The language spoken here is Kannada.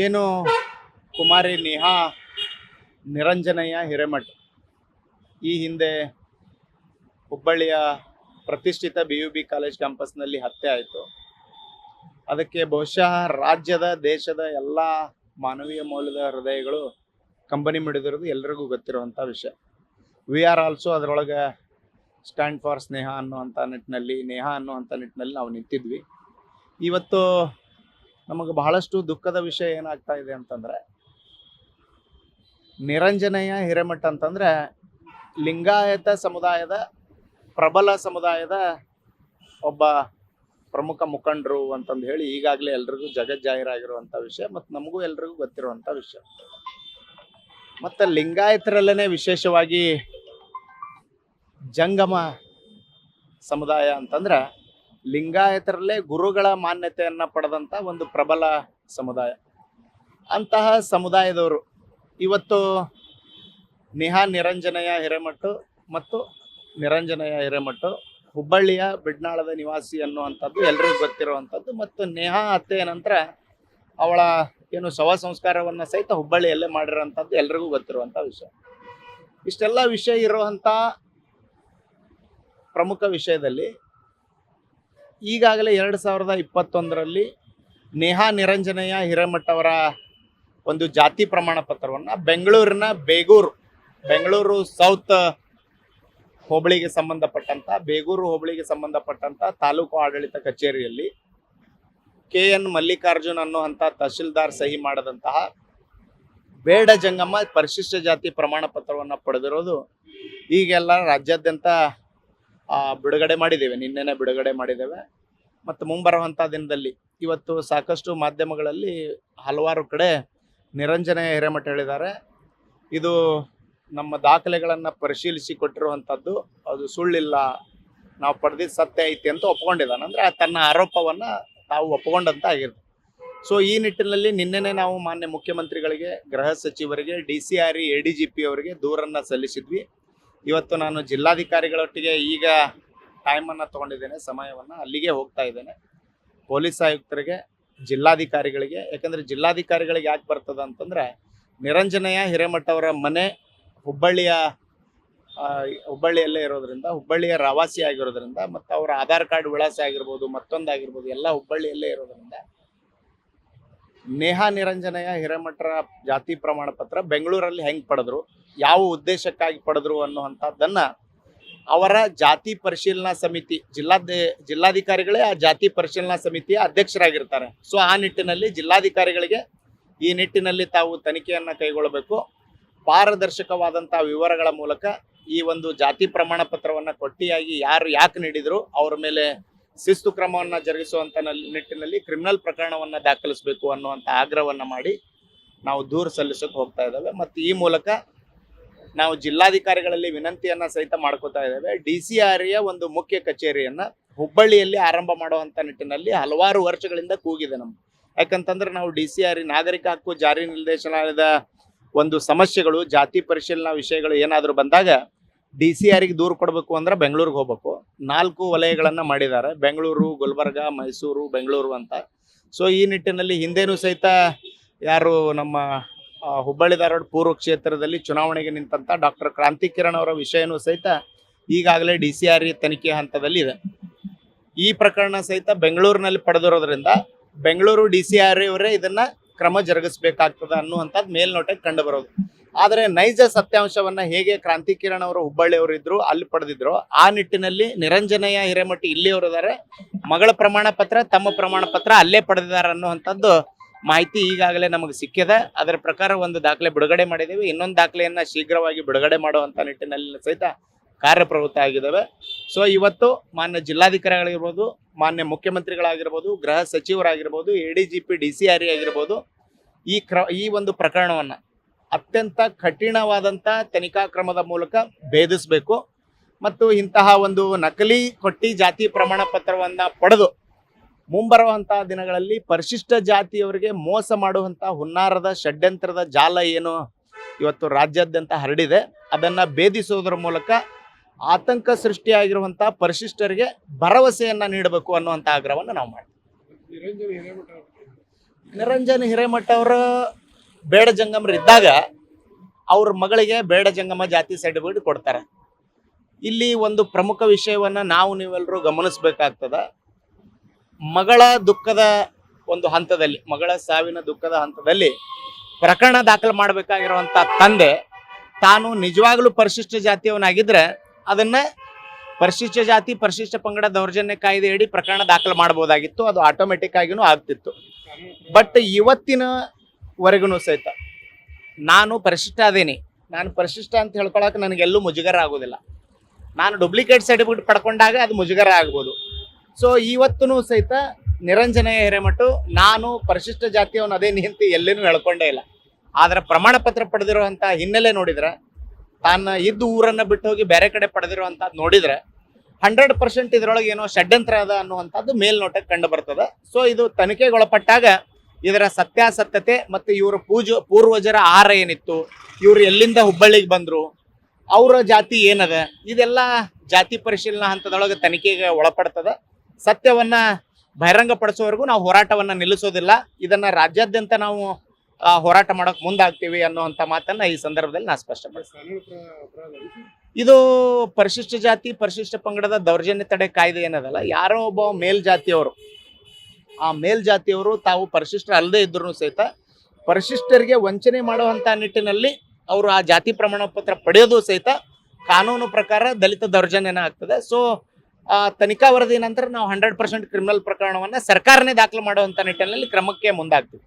ಏನು ಕುಮಾರಿ ನೇಹಾ ನಿರಂಜನಯ್ಯ ಹಿರೇಮಠ್ ಈ ಹಿಂದೆ ಹುಬ್ಬಳ್ಳಿಯ ಪ್ರತಿಷ್ಠಿತ BUB ಕಾಲೇಜ್ ಕ್ಯಾಂಪಸ್ನಲ್ಲಿ ಹತ್ಯೆ ಆಯಿತು. ಅದಕ್ಕೆ ಬಹುಶಃ ರಾಜ್ಯದ ದೇಶದ ಎಲ್ಲ ಮಾನವೀಯ ಮೌಲ್ಯದ ಹೃದಯಗಳು ಕಂಬನಿ ಮಿಡಿದಿರೋದು ಎಲ್ಲರಿಗೂ ಗೊತ್ತಿರುವಂಥ ವಿಷಯ. ವಿ ಆರ್ ಆಲ್ಸೋ ಅದರೊಳಗೆ ಸ್ಟ್ಯಾಂಡ್ ಫಾರ್ ನೇಹಾ ಅನ್ನುವಂಥ ನಿಟ್ಟಿನಲ್ಲಿ ನಾವು ನಿಂತಿದ್ವಿ. ಇವತ್ತು ನಮಗೆ ಬಹಳಷ್ಟು ದುಃಖದ ವಿಷಯ ಏನಾಗ್ತಾ ಇದೆ ಅಂತಂದರೆ, ನಿರಂಜನಯ್ಯ ಹಿರೇಮಠ್ ಅಂತಂದರೆ ಲಿಂಗಾಯತ ಸಮುದಾಯದ ಪ್ರಬಲ ಸಮುದಾಯದ ಒಬ್ಬ ಪ್ರಮುಖ ಮುಖಂಡರು ಅಂತಂದು ಹೇಳಿ ಈಗಾಗಲೇ ಎಲ್ರಿಗೂ ಜಗಜ್ಜಾಹೀರಾಗಿರುವಂಥ ವಿಷಯ ಮತ್ತು ನಮಗೂ ಎಲ್ರಿಗೂ ಗೊತ್ತಿರುವಂಥ ವಿಷಯ. ಮತ್ತು ಲಿಂಗಾಯತರಲ್ಲೇ ವಿಶೇಷವಾಗಿ ಜಂಗಮ ಸಮುದಾಯ ಅಂತಂದ್ರೆ ಲಿಂಗಾಯತರಲ್ಲೇ ಗುರುಗಳ ಮಾನ್ಯತೆಯನ್ನು ಪಡೆದಂಥ ಒಂದು ಪ್ರಬಲ ಸಮುದಾಯ. ಅಂತಹ ಸಮುದಾಯದವರು ಇವತ್ತು ನೇಹಾ ನಿರಂಜನಯ್ಯ ಹಿರೇಮಠ್ ಹುಬ್ಬಳ್ಳಿಯ ಬಿಡ್ನಾಳದ ನಿವಾಸಿ ಅನ್ನುವಂಥದ್ದು ಎಲ್ರಿಗೂ ಗೊತ್ತಿರುವಂಥದ್ದು. ಮತ್ತು ನೇಹಾ ಹತ್ಯೆಯ ನಂತರ ಅವಳ ಏನು ಶವ ಸಂಸ್ಕಾರವನ್ನು ಸಹಿತ ಹುಬ್ಬಳ್ಳಿಯಲ್ಲೇ ಮಾಡಿರೋಂಥದ್ದು ಎಲ್ರಿಗೂ ಗೊತ್ತಿರುವಂಥ ವಿಷಯ. ಇಷ್ಟೆಲ್ಲ ವಿಷಯ ಇರುವಂಥ ಪ್ರಮುಖ ವಿಷಯದಲ್ಲಿ ಈಗಾಗಲೇ 2021ರಲ್ಲಿ ನೇಹಾ ನಿರಂಜನಯ್ಯ ಹಿರೇಮಠ್ ಅವರ ಒಂದು ಜಾತಿ ಪ್ರಮಾಣ ಪತ್ರವನ್ನು ಬೆಂಗಳೂರಿನ ಬೆಂಗಳೂರು ಸೌತ್ ಹೋಬಳಿಗೆ ಸಂಬಂಧಪಟ್ಟಂಥ ತಾಲೂಕು ಆಡಳಿತ ಕಚೇರಿಯಲ್ಲಿ KN ಮಲ್ಲಿಕಾರ್ಜುನ್ ಅನ್ನುವಂಥ ತಹಶೀಲ್ದಾರ್ ಸಹಿ ಮಾಡದಂತಹ ಬೇಡ ಜಂಗಮ ಪರಿಶಿಷ್ಟ ಜಾತಿ ಪ್ರಮಾಣ ಪತ್ರವನ್ನು ಪಡೆದಿರೋದು ಈಗೆಲ್ಲ ರಾಜ್ಯಾದ್ಯಂತ ಬಿಡುಗಡೆ ಮಾಡಿದ್ದೇವೆ. ನಿನ್ನೆನೆ ಬಿಡುಗಡೆ ಮಾಡಿದ್ದೇವೆ. ಮತ್ತು ಮುಂಬರುವಂಥ ದಿನದಲ್ಲಿ ಇವತ್ತು ಸಾಕಷ್ಟು ಮಾಧ್ಯಮಗಳಲ್ಲಿ ಹಲವಾರು ಕಡೆ ನಿರಂಜನಯ್ಯ ಹಿರೇಮಠ್ ಹೇಳಿದ್ದಾರೆ, ಇದು ನಮ್ಮ ದಾಖಲೆಗಳನ್ನು ಪರಿಶೀಲಿಸಿ ಕೊಟ್ಟಿರುವಂಥದ್ದು, ಅದು ಸುಳ್ಳಿಲ್ಲ, ನಾವು ಪಡೆದಿದ್ದು ಸತ್ಯ ಐತಿ ಅಂತ ಒಪ್ಕೊಂಡಿದ್ದಾನೆ. ಅಂದರೆ ತನ್ನ ಆರೋಪವನ್ನು ತಾವು ಒಪ್ಪಿಕೊಂಡಂತ ಆಗಿರುತ್ತೆ. ಸೊ ಈ ನಿಟ್ಟಿನಲ್ಲಿ ನಿನ್ನೆನೆ ನಾವು ಮಾನ್ಯ ಮುಖ್ಯಮಂತ್ರಿಗಳಿಗೆ, ಗೃಹ ಸಚಿವರಿಗೆ, DCRE ADGP ಅವರಿಗೆ ದೂರನ್ನು ಸಲ್ಲಿಸಿದ್ವಿ. ಇವತ್ತು ನಾನು ಜಿಲ್ಲಾಧಿಕಾರಿಗಳೊಟ್ಟಿಗೆ ಈಗ ಟೈಮನ್ನು ತೊಗೊಂಡಿದ್ದೇನೆ, ಸಮಯವನ್ನು ಅಲ್ಲಿಗೆ ಹೋಗ್ತಾ ಇದ್ದೇನೆ. ಪೊಲೀಸ್ ಆಯುಕ್ತರಿಗೆ, ಜಿಲ್ಲಾಧಿಕಾರಿಗಳಿಗೆ, ಯಾಕಂದರೆ ಜಿಲ್ಲಾಧಿಕಾರಿಗಳಿಗೆ ಯಾಕೆ ಬರ್ತದೆ ಅಂತಂದರೆ ನಿರಂಜನಯ್ಯ ಹಿರೇಮಠ್ ಅವರ ಮನೆ ಹುಬ್ಬಳ್ಳಿಯಲ್ಲೇ ಇರೋದ್ರಿಂದ, ಹುಬ್ಬಳ್ಳಿಯ ಪ್ರವಾಸಿ ಆಗಿರೋದ್ರಿಂದ, ಮತ್ತು ಅವರ ಆಧಾರ್ ಕಾರ್ಡ್ ವಿಳಾಸ ಆಗಿರ್ಬೋದು, ಮತ್ತೊಂದಾಗಿರ್ಬೋದು, ಎಲ್ಲ ಹುಬ್ಬಳ್ಳಿಯಲ್ಲೇ ಇರೋದ್ರಿಂದ ನೇಹಾ ನಿರಂಜನಯ್ಯ ಹಿರೇಮಠರ ಜಾತಿ ಪ್ರಮಾಣ ಪತ್ರ ಬೆಂಗಳೂರಲ್ಲಿ ಹೆಂಗೆ ಪಡೆದ್ರು, ಯಾವ ಉದ್ದೇಶಕ್ಕಾಗಿ ಪಡೆದ್ರು ಅನ್ನುವಂಥದ್ದನ್ನು ಅವರ ಜಾತಿ ಪರಿಶೀಲನಾ ಸಮಿತಿ, ಜಿಲ್ಲಾಧಿಕಾರಿಗಳೇ ಆ ಜಾತಿ ಪರಿಶೀಲನಾ ಸಮಿತಿಯ ಅಧ್ಯಕ್ಷರಾಗಿರ್ತಾರೆ. ಸೊ ಆ ನಿಟ್ಟಿನಲ್ಲಿ ಜಿಲ್ಲಾಧಿಕಾರಿಗಳಿಗೆ ಈ ನಿಟ್ಟಿನಲ್ಲಿ ತಾವು ತನಿಖೆಯನ್ನು ಕೈಗೊಳ್ಳಬೇಕು. ಪಾರದರ್ಶಕವಾದಂಥ ವಿವರಗಳ ಮೂಲಕ ಈ ಒಂದು ಜಾತಿ ಪ್ರಮಾಣ ಪತ್ರವನ್ನು ಕೊಟ್ಟಿಯಾಗಿ ಯಾಕೆ ನೀಡಿದ್ರು ಅವ್ರ ಮೇಲೆ ಶಿಸ್ತು ಕ್ರಮವನ್ನು ಜರುಗಿಸುವಂಥ ನಿಟ್ಟಿನಲ್ಲಿ ಕ್ರಿಮಿನಲ್ ಪ್ರಕರಣವನ್ನು ದಾಖಲಿಸಬೇಕು ಅನ್ನುವಂಥ ಆಗ್ರಹವನ್ನು ಮಾಡಿ ನಾವು ದೂರು ಸಲ್ಲಿಸೋಕೆ ಹೋಗ್ತಾ ಇದ್ದೇವೆ. ಮತ್ತು ಈ ಮೂಲಕ ನಾವು ಜಿಲ್ಲಾಧಿಕಾರಿಗಳಲ್ಲಿ ವಿನಂತಿಯನ್ನು ಸಹಿತ ಮಾಡ್ಕೋತಾ ಇದ್ದೇವೆ. DCREಯ ಒಂದು ಮುಖ್ಯ ಕಚೇರಿಯನ್ನು ಹುಬ್ಬಳ್ಳಿಯಲ್ಲಿ ಆರಂಭ ಮಾಡುವಂಥ ನಿಟ್ಟಿನಲ್ಲಿ ಹಲವಾರು ವರ್ಷಗಳಿಂದ ಕೂಗಿದೆ ನಮ್ಗೆ. ಯಾಕಂತಂದ್ರೆ ನಾವು DCRE ನಾಗರಿಕ ಹಕ್ಕು ಜಾರಿ ನಿರ್ದೇಶನಾಲಯದ ಒಂದು ಸಮಸ್ಯೆಗಳು, ಜಾತಿ ಪರಿಶೀಲನಾ ವಿಷಯಗಳು ಏನಾದರೂ ಬಂದಾಗ DCREಗೆ ದೂರು ಕೊಡಬೇಕು ಅಂದ್ರೆ ಬೆಂಗಳೂರಿಗೆ ಹೋಗ್ಬೇಕು. 4 ವಲಯಗಳನ್ನು ಮಾಡಿದ್ದಾರೆ, ಬೆಂಗಳೂರು, ಗುಲ್ಬರ್ಗ, ಮೈಸೂರು, ಬೆಂಗಳೂರು ಅಂತ. ಸೊ ಈ ನಿಟ್ಟಿನಲ್ಲಿ ಹಿಂದೇನೂ ಸಹಿತ ಯಾರು ನಮ್ಮ ಹುಬ್ಬಳ್ಳಿ ಧಾರವಾಡ ಪೂರ್ವ ಕ್ಷೇತ್ರದಲ್ಲಿ ಚುನಾವಣೆಗೆ ನಿಂತಂಥ ಡಾಕ್ಟರ್ ಕ್ರಾಂತಿ ಕಿರಣ್ ಅವರ ವಿಷಯನೂ ಸಹಿತ ಈಗಾಗಲೇ DCRE ತನಿಖೆ ಹಂತದಲ್ಲಿ ಇದೆ. ಈ ಪ್ರಕರಣ ಸಹಿತ ಬೆಂಗಳೂರಿನಲ್ಲಿ ಪಡೆದಿರೋದ್ರಿಂದ ಬೆಂಗಳೂರು DCRE ಅವರೇ ಇದನ್ನು ಕ್ರಮ ಜರುಗಿಸಬೇಕಾಗ್ತದೆ ಅನ್ನುವಂಥದ್ದು ಮೇಲ್ನೋಟಕ್ಕೆ ಕಂಡು ಬರೋದು. ಆದರೆ ನೈಜ ಸತ್ಯಾಂಶವನ್ನು ಹೇಗೆ ಕ್ರಾಂತಿ ಕಿರಣ್ ಅವರು ಹುಬ್ಬಳ್ಳಿಯವರು ಇದ್ರು ಅಲ್ಲಿ ಪಡೆದಿದ್ರು, ಆ ನಿಟ್ಟಿನಲ್ಲಿ ನಿರಂಜನಯ್ಯ ಹಿರೇಮಠ್ ಇಲ್ಲಿಯವರು ಇದ್ದಾರೆ, ಮಗಳ ಪ್ರಮಾಣ ಪತ್ರ, ತಮ್ಮ ಪ್ರಮಾಣ ಪತ್ರ ಅಲ್ಲೇ ಪಡೆದಿದ್ದಾರೆ ಅನ್ನುವಂಥದ್ದು ಮಾಹಿತಿ ಈಗಾಗಲೇ ನಮಗೆ ಸಿಕ್ಕಿದೆ. ಅದರ ಪ್ರಕಾರ ಒಂದು ದಾಖಲೆ ಬಿಡುಗಡೆ ಮಾಡಿದ್ದೇವೆ. ಇನ್ನೊಂದು ದಾಖಲೆಯನ್ನು ಶೀಘ್ರವಾಗಿ ಬಿಡುಗಡೆ ಮಾಡುವಂಥ ನಿಟ್ಟಿನಲ್ಲಿ ಸಹಿತ ಕಾರ್ಯಪ್ರವೃತ್ತ ಆಗಿದ್ದಾವೆ. ಸೊ ಇವತ್ತು ಮಾನ್ಯ ಜಿಲ್ಲಾಧಿಕಾರಿಗಳಿರ್ಬೋದು, ಮಾನ್ಯ ಮುಖ್ಯಮಂತ್ರಿಗಳಾಗಿರ್ಬೋದು, ಗೃಹ ಸಚಿವರಾಗಿರ್ಬೋದು, ADGP DCRE ಆಗಿರ್ಬೋದು, ಈ ಒಂದು ಪ್ರಕರಣವನ್ನು ಅತ್ಯಂತ ಕಠಿಣವಾದಂಥ ತನಿಖಾ ಕ್ರಮದ ಮೂಲಕ ಭೇದಿಸಬೇಕು. ಮತ್ತು ಇಂತಹ ಒಂದು ನಕಲಿ ಕೊಟ್ಟಿ ಜಾತಿ ಪ್ರಮಾಣ ಪತ್ರವನ್ನು ಪಡೆದು ಮುಂಬರುವಂಥ ದಿನಗಳಲ್ಲಿ ಪರಿಶಿಷ್ಟ ಜಾತಿಯವರಿಗೆ ಮೋಸ ಮಾಡುವಂಥ ಹುನ್ನಾರದ ಷಡ್ಯಂತ್ರದ ಜಾಲ ಏನು ಇವತ್ತು ರಾಜ್ಯಾದ್ಯಂತ ಹರಡಿದೆ, ಅದನ್ನು ಭೇದಿಸುವುದರ ಮೂಲಕ ಆತಂಕ ಸೃಷ್ಟಿಯಾಗಿರುವಂಥ ಪರಿಶಿಷ್ಟರಿಗೆ ಭರವಸೆಯನ್ನು ನೀಡಬೇಕು ಅನ್ನುವಂಥ ಆಗ್ರಹವನ್ನು ನಾವು ಮಾಡ್ತೀವಿ. ನಿರಂಜನ್ ಹಿರೇಮಠ ಅವರ ಬೇಡ ಜಂಗಮರಿದ್ದಾಗ ಅವ್ರ ಮಗಳಿಗೆ ಬೇಡ ಜಂಗಮ ಜಾತಿ ಸರ್ಟಿಫಿಕೇಟ್ ಕೊಡ್ತಾರೆ. ಇಲ್ಲಿ ಒಂದು ಪ್ರಮುಖ ವಿಷಯವನ್ನ ನಾವು ನೀವೆಲ್ಲರೂ ಗಮನಿಸಬೇಕಾಗ್ತದ. ಮಗಳ ದುಃಖದ ಒಂದು ಹಂತದಲ್ಲಿ, ಮಗಳ ಸಾವಿನ ದುಃಖದ ಹಂತದಲ್ಲಿ ಪ್ರಕರಣ ದಾಖಲು ಮಾಡಬೇಕಾಗಿರುವಂತ ತಂದೆ ತಾನು ನಿಜವಾಗ್ಲೂ ಪರಿಶಿಷ್ಟ ಜಾತಿಯವನಾಗಿದ್ರೆ ಅದನ್ನ ಪರಿಶಿಷ್ಟ ಜಾತಿ ಪರಿಶಿಷ್ಟ ಪಂಗಡ ದೌರ್ಜನ್ಯ ಕಾಯ್ದೆಯಡಿ ಪ್ರಕರಣ ದಾಖಲು ಮಾಡಬಹುದಾಗಿತ್ತು. ಅದು ಆಟೋಮೆಟಿಕ್ ಆಗಿನೂ ಆಗ್ತಿತ್ತು. ಬಟ್ ಇವತ್ತಿನವರೆಗೂ ಸಹಿತ ನಾನು ಪರಿಶಿಷ್ಟ ಅದೇನಿ, ನಾನು ಪರಿಶಿಷ್ಟ ಅಂತ ಹೇಳ್ಕೊಳಕ್ಕೆ ನನಗೆಲ್ಲೂ ಮುಜುಗರ ಆಗೋದಿಲ್ಲ. ನಾನು ಡೂಪ್ಲಿಕೇಟ್ ಸರ್ಟಿಫಿಕೇಟ್ ಪಡ್ಕೊಂಡಾಗ ಅದು ಮುಜುಗರ ಆಗ್ಬೋದು. ಸೊ ಇವತ್ತೂ ಸಹಿತ ನಿರಂಜನಯ್ಯ ಹಿರೇಮಠ ನಾನು ಪರಿಶಿಷ್ಟ ಜಾತಿಯವನು ಅದೇನಿ ಅಂತ ಎಲ್ಲೇನೂ ಹೇಳ್ಕೊಂಡೇ ಇಲ್ಲ. ಆದ್ರೆ ಪ್ರಮಾಣ ಪತ್ರ ಪಡೆದಿರುವಂಥ ಹಿನ್ನೆಲೆ ನೋಡಿದ್ರೆ, ತಾನು ಇದ್ದು ಊರನ್ನು ಬಿಟ್ಟು ಹೋಗಿ ಬೇರೆ ಕಡೆ ಪಡೆದಿರುವಂಥದ್ದು ನೋಡಿದ್ರೆ 100% ಇದರೊಳಗೆ ಏನೋ ಷಡ್ಯಂತ್ರ ಅದ ಅನ್ನುವಂಥದ್ದು ಮೇಲ್ನೋಟಕ್ಕೆ ಕಂಡು ಬರ್ತದೆ. ಸೊ ಇದು ತನಿಖೆಗೊಳಪಟ್ಟಾಗ ಇದರ ಸತ್ಯಾಸತ್ಯತೆ ಮತ್ತು ಇವರ ಪೂರ್ವಜರ ಆಹಾರ ಏನಿತ್ತು, ಇವರು ಎಲ್ಲಿಂದ ಹುಬ್ಬಳ್ಳಿಗೆ ಬಂದರು, ಅವರ ಜಾತಿ ಏನದ, ಇದೆಲ್ಲ ಜಾತಿ ಪರಿಶೀಲನಾ ಹಂತದೊಳಗೆ ತನಿಖೆಗೆ ಒಳಪಡ್ತದೆ. ಸತ್ಯವನ್ನ ಬಹಿರಂಗಪಡಿಸೋವರೆಗೂ ನಾವು ಹೋರಾಟವನ್ನು ನಿಲ್ಲಿಸೋದಿಲ್ಲ. ಇದನ್ನ ರಾಜ್ಯಾದ್ಯಂತ ನಾವು ಹೋರಾಟ ಮಾಡೋಕೆ ಮುಂದಾಗ್ತೀವಿ ಅನ್ನುವಂಥ ಮಾತನ್ನ ಈ ಸಂದರ್ಭದಲ್ಲಿ ನಾನು ಸ್ಪಷ್ಟಪಡಿಸ್ತೀನಿ. ಇದು ಪರಿಶಿಷ್ಟ ಜಾತಿ ಪರಿಶಿಷ್ಟ ಪಂಗಡದ ದೌರ್ಜನ್ಯ ತಡೆ ಕಾಯ್ದೆ ಏನದಲ್ಲ, ಯಾರೋ ಒಬ್ಬ ಮೇಲ್ಜಾತಿಯವರು, ಆ ಮೇಲ್ಜಾತಿಯವರು ತಾವು ಪರಿಶಿಷ್ಟ ಅಲ್ಲದೆ ಇದ್ರೂ ಸಹಿತ ಪರಿಶಿಷ್ಟರಿಗೆ ವಂಚನೆ ಮಾಡುವಂಥ ನಿಟ್ಟಿನಲ್ಲಿ ಅವರು ಆ ಜಾತಿ ಪ್ರಮಾಣ ಪತ್ರ ಪಡೆಯೋದು ಸಹಿತ ಕಾನೂನು ಪ್ರಕಾರ ದಲಿತ ದೌರ್ಜನ್ಯನ ಆಗ್ತದೆ. ಸೊ ತನಿಖಾ ವರದಿ ನಂತರ ನಾವು 100% ಕ್ರಿಮಿನಲ್ ಪ್ರಕರಣವನ್ನು ಸರ್ಕಾರನೇ ದಾಖಲು ಮಾಡುವಂಥ ನಿಟ್ಟಿನಲ್ಲಿ ಕ್ರಮಕ್ಕೆ ಮುಂದಾಗ್ತೀವಿ.